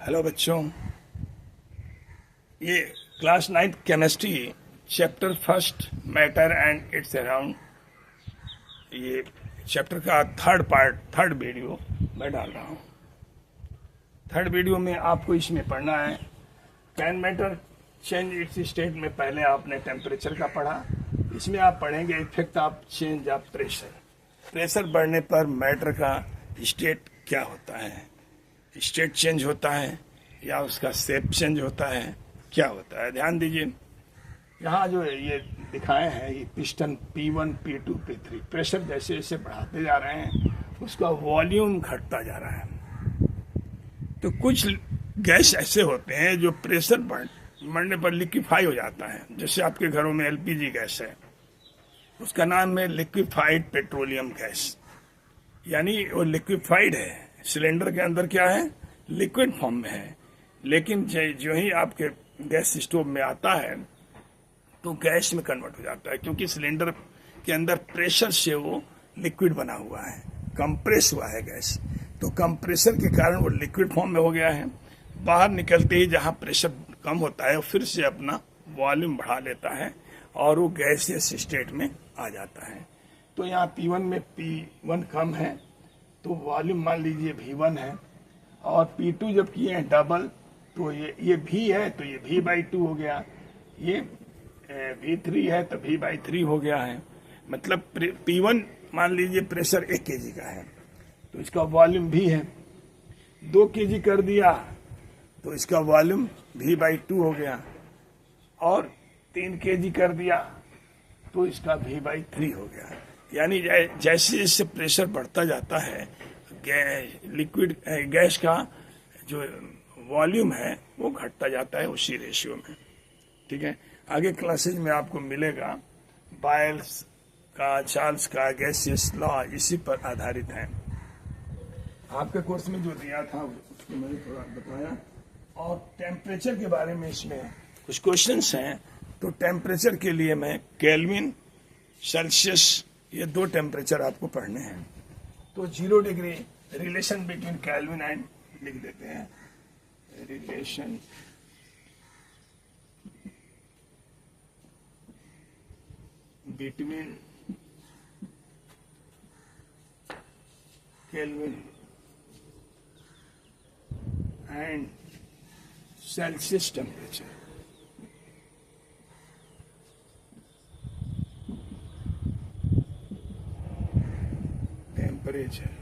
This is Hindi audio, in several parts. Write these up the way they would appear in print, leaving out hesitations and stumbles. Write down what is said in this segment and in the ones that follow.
हेलो बच्चों, ये class 9 chemistry chapter first matter and it's around, ये चैप्टर का थर्ड वीडियो मैं डाल रहा हूँ। थर्ड वीडियो में आपको इसमें पढ़ना है can matter change it's state में पहले आपने टेम्परेचर का पढ़ा। इसमें आप पढ़ेंगे effect of change of pressure. Pressure बढ़ने पर मैटर का स्टेट क्या होता है, स्टेट चेंज होता है या उसका शेप चेंज होता है, क्या होता है। ध्यान दीजिए, यहाँ जो ये दिखाए हैं ये piston P1, P2, P3 pressure जैसे जैसे बढ़ाते जा रहे हैं उसका वॉल्यूम घटता जा रहा है। तो कुछ गैस ऐसे होते हैं जो प्रेशर बढ़ने पर लिक्विफाई हो जाता है। जैसे आपके घरों में LPG गैस है, उसका नाम है लिक्विफाइड पेट्रोलियम गैस, यानी वो लिक्विफाइड है। सिलेंडर के अंदर क्या है, लिक्विड फॉर्म में है, लेकिन जो ही आपके गैस स्टोव में आता है तो गैस में कन्वर्ट हो जाता है, क्योंकि सिलेंडर के अंदर प्रेशर से वो लिक्विड बना हुआ है, कंप्रेस हुआ है गैस। तो कंप्रेसर के कारण वो लिक्विड फॉर्म में हो गया है। बाहर निकलते ही जहाँ प्रेशर कम होता है फिर से अपना वॉल्यूम बढ़ा लेता है और वो गैसियस स्टेट में आ जाता है। तो यहाँ P1 में P1 कम है तो वॉल्यूम मान लीजिए V1 है, और P2 जब किए हैं डबल तो ये V है तो ये V/2 हो गया, ये V3 है तो V/3 हो गया है। मतलब P1 मान लीजिए प्रेशर 1 kg का है तो इसका वॉल्यूम V है। 2 kg कर दिया तो इसका वॉल्यूम V/2 हो गया, और 3 kg कर दिया तो इसका V/3 हो गया। यानी जैसे जैसे प्रेशर बढ़ता जाता है लिक्विड गैस का जो वॉल्यूम है वो घटता जाता है उसी रेशियो में। ठीक है, आगे क्लासेज में आपको मिलेगा। बायल्स का, चार्ल्स का गैसियस लॉ इसी पर आधारित है। आपके कोर्स में जो दिया था उसको मैंने थोड़ा बताया, और टेम्परेचर के बारे में इसमें कुछ क्वेश्चंस हैं। तो टेम्परेचर के लिए मैं केल्विन, सेल्सियस, ये 2 टेम्परेचर आपको पढ़ने हैं। तो 0 degree relation between kelvin and, लिख देते हैं relation between kelvin and Celsius temperature. Temperature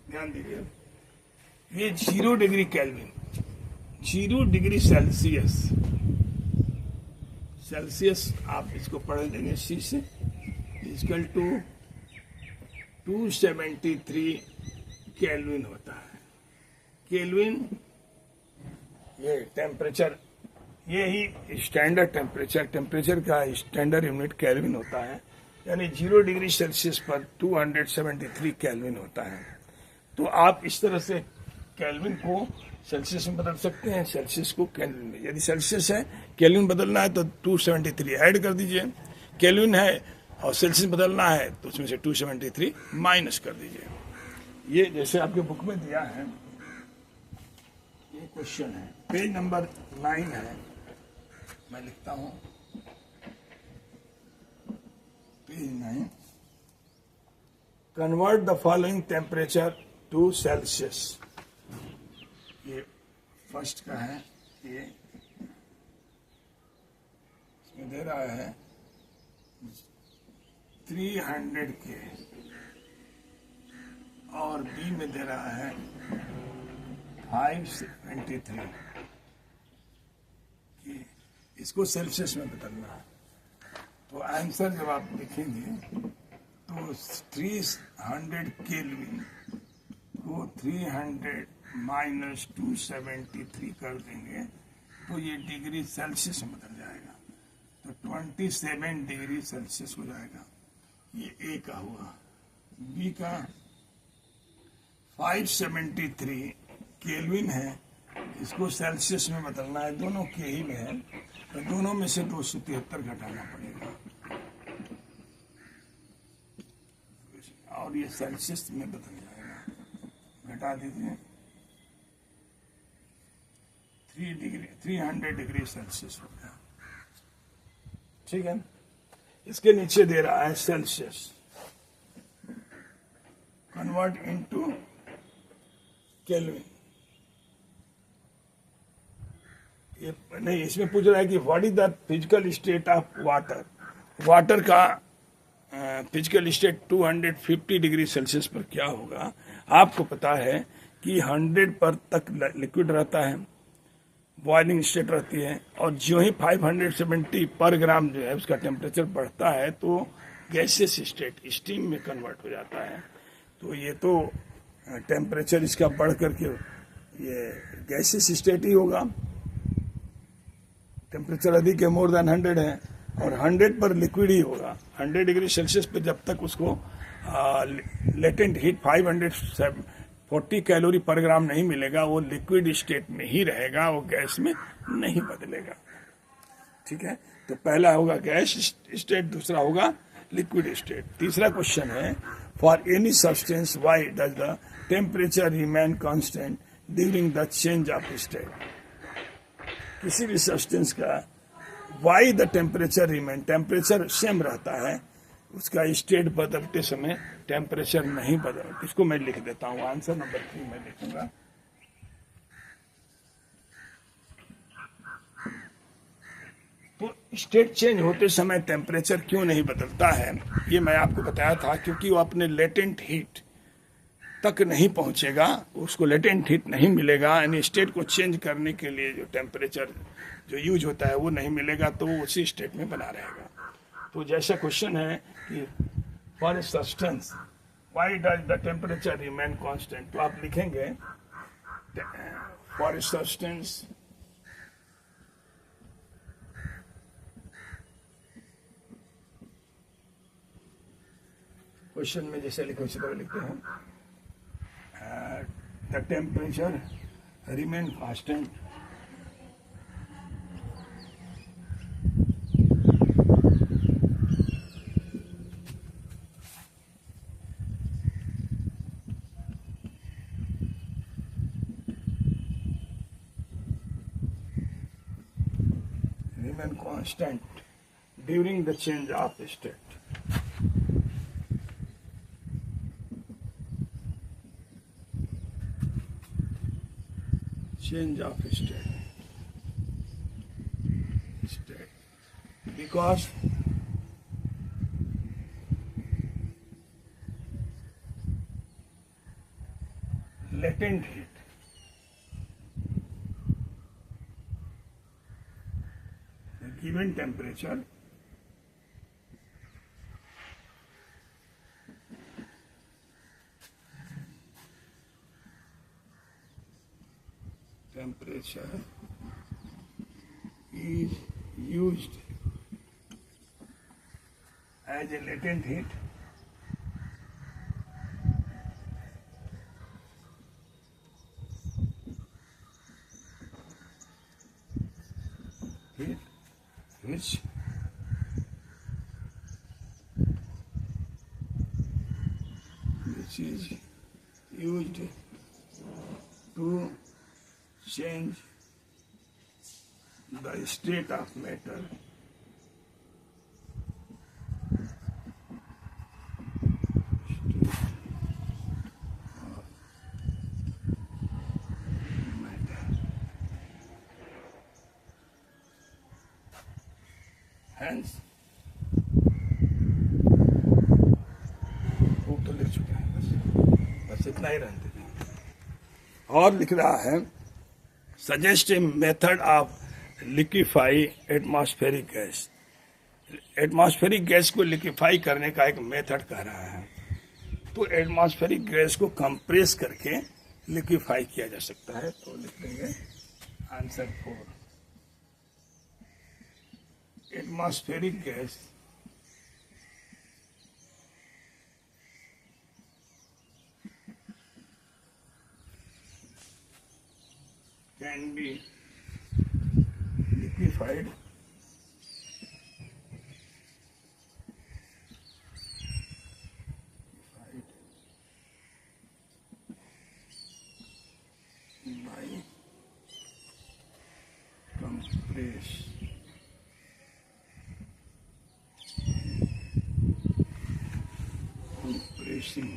ध्यान दीजिए, ये 0 डिग्री केल्विन, 0 डिग्री सेल्सियस, आप इसको पढ़ लेंगे C से, इक्वल टू 273 केल्विन होता है। केल्विन ये टेम्परेचर, ये ही स्टैंडर्ड टेम्परेचर का स्टैंडर्ड यूनिट केल्विन होता है, यानी 0 डिग्री सेल्सियस पर 273 केल्विन होता है। तो आप इस तरह से केल्विन को सेल्सियस में बदल सकते हैं, सेल्सियस को केल्विन में। यदि सेल्सियस है, केल्विन बदलना है तो 273 ऐड कर दीजिए, केल्विन है और सेल्सियस बदलना है तो उसमें से 273 माइनस कर दीजिए। ये जैसे आपके बुक में दिया है, ये क्वेश्चन है, पेज नंबर 9 है, मैं लिखता हूं page 9। Convert the following temperature to Celsius. ये फर्स्ट का है, ये इसमें दे रहा है 300 के, और बी में दे रहा है 573 कि इसको सेल्सियस में बदलना है। तो आंसर जब आप लिखेंगे तो 300 केल्विन को 300 माइनस 273 कर देंगे तो ये डिग्री सेल्सियस में बदल जाएगा, तो 27 डिग्री सेल्सियस हो जाएगा। ये ए का हुआ। बी का 573 केल्विन है, इसको सेल्सियस में बदलना है, दोनों के ही में है, तो दोनों में से 273 घटाना पड़ेगा। और अब ये सेल्सियस में बदल जाएगा, घटा दीजिए 300 डिग्री सेल्सियस हो गया, ठीक है। इसके नीचे दे रहा है सेल्सियस, कन्वर्ट इनटू केल्विन। ये नहीं, इसमें पूछ रहा है कि what is the physical state of water. Water का फिजिकल स्टेट 250 डिग्री सेल्सियस पर क्या होगा। आपको पता है कि 100 पर तक लिक्विड रहता है, बॉइलिंग स्टेट रहती है, और जो ही 570 पर ग्राम जो है उसका टेम्परेचर बढ़ता है तो गैसियस स्टेट स्टीम में कन्वर्ट हो जाता है। तो ये तो टेम्परेचर इसका बढ़ करके ये गैसियस स्टेट ही होगा। टेम्परेचर अधिक है, मोर देन 100 है, और 100 पर लिक्विड ही होगा। 100 डिग्री सेल्सियस पर जब तक उसको लेटेंट हीट 540 कैलोरी पर ग्राम नहीं मिलेगा, वो लिक्विड स्टेट में ही रहेगा, वो गैस में नहीं बदलेगा, ठीक है। तो पहला होगा गैस स्टेट, दूसरा होगा लिक्विड स्टेट। तीसरा क्वेश्चन है, for any substance why does the temperature remain constant during the change of state. किसी भी सब्सटेंस का why the temperature remain, temperature same रहता है, उसका स्टेट बदलते समय टेम्परेचर नहीं बदलता। इसको मैं लिख देता हूं, आंसर नंबर 3 में लिखूंगा। तो स्टेट चेंज होते समय टेम्परेचर क्यों नहीं बदलता है, ये मैं आपको बताया था, क्योंकि वो अपने लेटेंट हीट तक नहीं पहुंचेगा, उसको लेटेंट हीट नहीं मिलेगा, यानी स्टेट को चेंज करने के लिए जो टेम्परेचर जो यूज होता है वो नहीं मिलेगा, तो वो उसी स्टेट में बना रहेगा। तो जैसा क्वेश्चन है कि for a substance why does the temperature remain constant, तो आप लिखेंगे फॉर ए सब्सटेंस क्वेश्चन में जैसे लिखे उसी तरह लिखते हैं, the temperature remain constant during the change of state. Change of state. Because latent heat given temperature is used as a latent heat which is used to change the state of matter hence वो तो लिख चुके हैं, बस इतना ही रहते हैं। और लिख रहा है suggest a method of liquefy atmospheric gas. Atmospheric gas को लिक्विफाई करने का एक मेथड कह रहा है। तो एटमॉस्फेरिक गैस को कंप्रेस करके लिक्विफाई किया जा सकता है। तो लिख देंगे answer 4, atmospheric gas can be liquefied compressing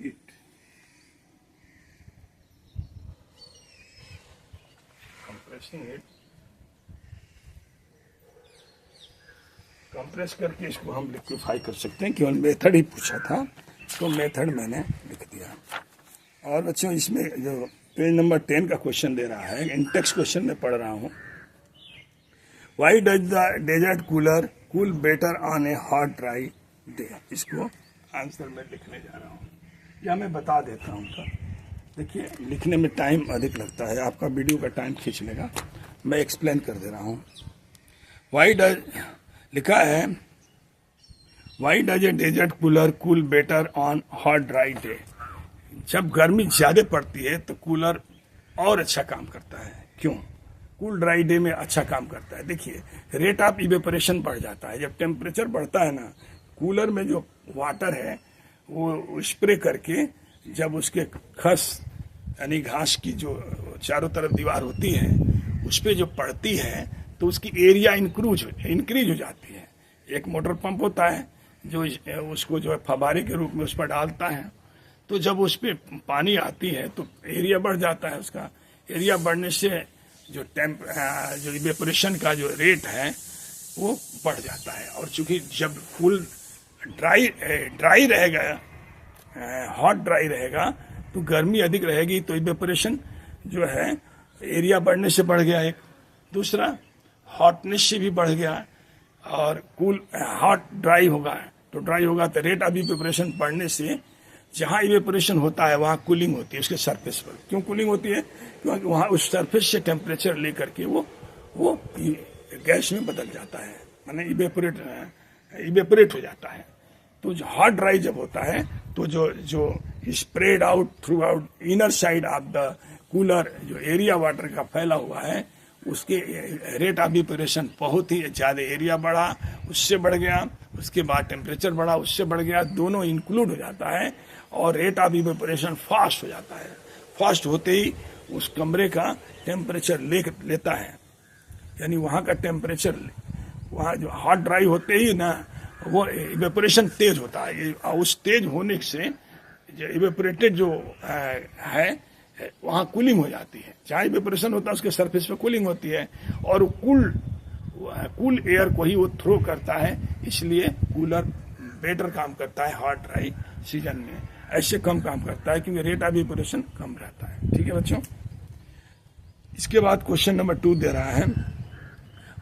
it. Compressing it. Compress करके इसको हम लिक्विफाई कर सकते हैं। केवल मेथड ही पूछा था तो मेथड मैंने लिख दिया। और बच्चों इसमें जो पेज नंबर 10 का क्वेश्चन दे रहा है, इंटेक्स्ट क्वेश्चन में पढ़ रहा हूँ। Why does the desert cooler cool better on a hot dry day. इसको आंसर में लिखने जा रहा हूँ या मैं बता देता हूँ। देखिए लिखने में टाइम अधिक लगता है, आपका वीडियो का टाइम खींच लेगा, मैं एक्सप्लेन कर दे रहा हूँ। वाई डज लिखा है, why does a desert cooler cool better on hot dry day. जब गर्मी ज्यादा पड़ती है तो कूलर और अच्छा काम करता है। क्यों? कूल ड्राई डे में अच्छा काम करता है। देखिए रेट ऑफ इवेपोरेशन बढ़ जाता है। जब टेम्परेचर बढ़ता है ना, कूलर में जो वाटर है वो स्प्रे करके जब उसके खस यानी घास की जो चारों तरफ दीवार होती है उस पर जो पड़ती है तो उसकी एरिया इंक्रीज हो जाती है। एक मोटर पंप होता है जो उसको जो है फव्वारे के रूप में उस पर डालता है, तो जब उस पर पानी आती है तो एरिया बढ़ जाता है। उसका एरिया बढ़ने से जो इवेपोरेशन का जो रेट है वो बढ़ जाता है। और चूंकि जब फुल ड्राई रहेगा, हॉट ड्राई रहेगा तो गर्मी अधिक रहेगी, तो इवेपोरेशन जो है एरिया बढ़ने से बढ़ गया एक। दूसरा हॉटनेस से भी बढ़ गया। और कूल हॉट ड्राई होगा तो रेट ऑफ इवेपोरेशन बढ़ने से जहां इवेपोरेशन होता है वहां कूलिंग होती है उसके सरफेस पर। क्यों कूलिंग होती है? क्योंकि वहां उस सरफेस से टेम्परेचर लेकर के वो गैस में बदल जाता है, माने इवेपोरेट हो जाता है। तो जो हॉट ड्राई जब होता है तो जो spread out through out inner side of the cooler, जो एरिया वाटर का फैला हुआ है उसके रेट ऑफ इवेपोरेशन बहुत ही ज़्यादा, एरिया बढ़ा उससे बढ़ गया, उसके बाद टेम्परेचर बढ़ा उससे बढ़ गया, दोनों इंक्लूड हो जाता है और रेट ऑफ इवेपोरेशन फास्ट हो जाता है। फास्ट होते ही उस कमरे का टेम्परेचर लेता है, यानी वहाँ का टेम्परेचर, वहाँ जो हॉट ड्राई होते ही ना वो इवेपोरेशन तेज होता है। उस तेज होने से जो इवेपोरेटेड जो है वहाँ कूलिंग हो जाती है। जहाँ इवेपोरेशन होता है उसके सरफेस पे कूलिंग होती है और कूल एयर को ही वो थ्रो करता है, इसलिए कूलर बेटर काम करता है हॉट ड्राई सीजन में। ऐसे कम काम करता है क्योंकि रेट ऑफ इवेपोरेशन कम रहता है। ठीक है बच्चों। इसके बाद क्वेश्चन नंबर 2 दे रहा है,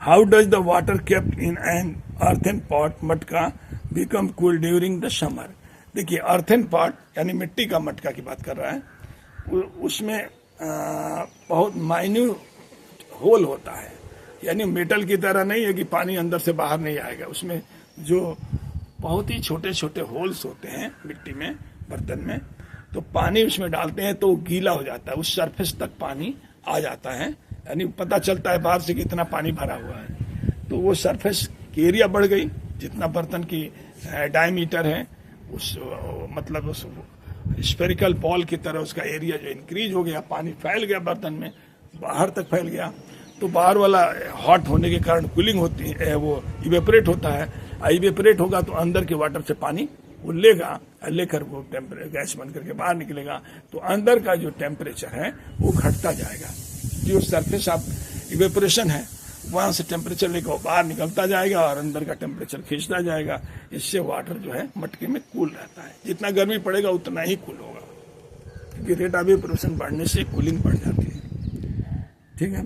how does the water kept in an earthen pot मटका become cool during the summer. देखिए अर्थन पॉट यानी मिट्टी का मटका की बात कर रहा है, उसमें बहुत माइन्यूट होल होता है, यानी मेटल की तरह नहीं है कि पानी अंदर से बाहर नहीं आएगा। उसमें जो बहुत ही छोटे छोटे होल्स होते हैं मिट्टी में, बर्तन में, तो पानी उसमें डालते हैं तो गीला हो जाता है, उस सरफेस तक पानी आ जाता है, यानी पता चलता है बाहर से कितना पानी भरा हुआ है। तो वो सरफेस की एरिया बढ़ गई, जितना बर्तन की डायमीटर है उस मतलब उस स्फेरिकल बॉल की तरह उसका एरिया जो इंक्रीज हो गया, पानी फैल गया बर्तन में, बाहर तक फैल गया। तो बाहर वाला हॉट होने के कारण कूलिंग होती है, वो इवेपोरेट होता है। इवेपोरेट होगा तो अंदर के वाटर से पानी वो लेकर वो गैस बन करके बाहर निकलेगा, तो अंदर का जो टेम्परेचर है वो घटता जाएगा। जो सरफेस ऑफ इवेपोरेशन है वहां से टेम्परेचर लेकर बाहर निकलता जाएगा और अंदर का टेम्परेचर खींचता जाएगा। इससे वाटर जो है मटके में कूल रहता है। जितना गर्मी पड़ेगा उतना ही कूल होगा, क्योंकि रेट ऑफ इवेपोरेशन बढ़ने से कूलिंग बढ़ जाती है। ठीक है।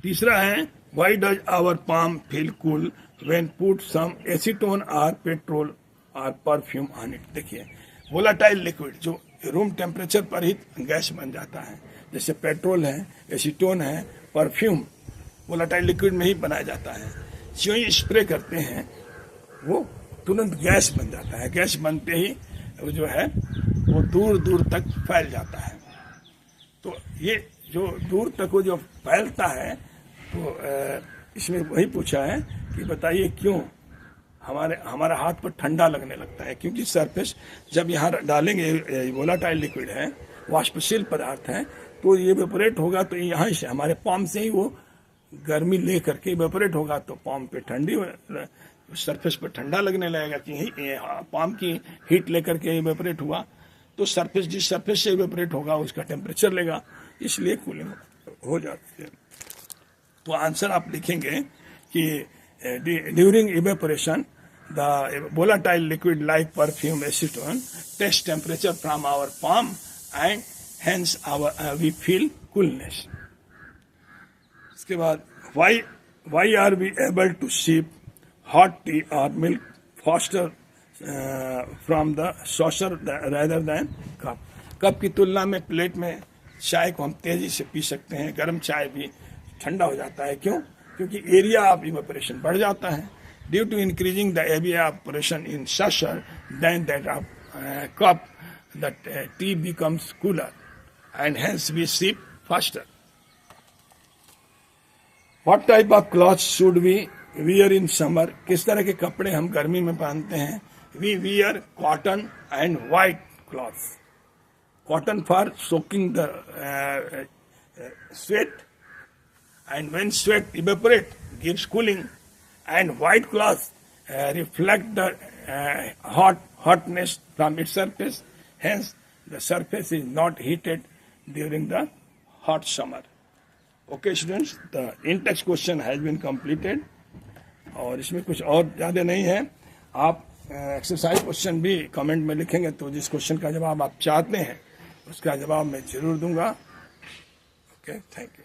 तीसरा है, why does our palm feel cool when put some acetone और पेट्रोल और परफ्यूम ऑन इट। देखिए वोलाटाइल लिक्विड जो रूम टेम्परेचर पर ही गैस बन जाता है, जैसे पेट्रोल है, एसीटोन है, परफ्यूम वोलाटाइल लिक्विड में ही बनाया जाता है। जो ही स्प्रे करते हैं वो तुरंत गैस बन जाता है। गैस बनते ही वो जो है वो दूर दूर तक फैल जाता है। तो ये जो दूर तक वो जो फैलता है तो इसमें वही पूछा है कि बताइए क्यों, हमारा हाथ पर ठंडा लगने लगता है, क्योंकि सरफेस जब यहाँ डालेंगे, वोलाटाइल लिक्विड है, वाष्पशील पदार्थ है, तो ये इवेपोरेट होगा, तो यहाँ से हमारे पाम से ही वो गर्मी ले करके इवेपोरेट होगा, तो पाम पे ठंडी सरफेस पर ठंडा लगने लगेगा कि पाम की हीट लेकर के इवेपोरेट हुआ, तो सरफेस जिस सरफेस से इवेपोरेट होगा उसका टेम्परेचर लेगा, इसलिए कूलिंग हो जाती है। तो आंसर आप लिखेंगे कि during evaporation the volatile liquid like perfume acetone test temperature from our palm and hence our we feel coolness. इसके बाद why are we able to sip hot tea or milk faster from the saucer rather than cup? Cup की तुलना में प्लेट में चाय को हम तेजी से पी सकते हैं, गर्म चाय भी ठंडा हो जाता है। क्यों? क्योंकि एरिया ऑफ इवेपोरेशन बढ़ जाता है। Due to increasing the area of evaporation in saucer than that of cup, the tea becomes cooler and hence we sip faster. What type of clothes should we wear in summer? किस तरह के कपड़े हम गर्मी में पहनते हैं? We wear cotton and white cloths. Cotton for soaking the sweat, and when sweat evaporate gives cooling, and white cloths reflect the hotness from its surface. Hence, the surface is not heated during the hot summer. Okay students, the in-text question has been completed. और इसमें कुछ और ज़्यादा नहीं है। आप एक्सरसाइज क्वेश्चन भी कमेंट में लिखेंगे तो जिस क्वेश्चन का जवाब आप चाहते हैं उसका जवाब मैं जरूर दूंगा। Okay, thank you.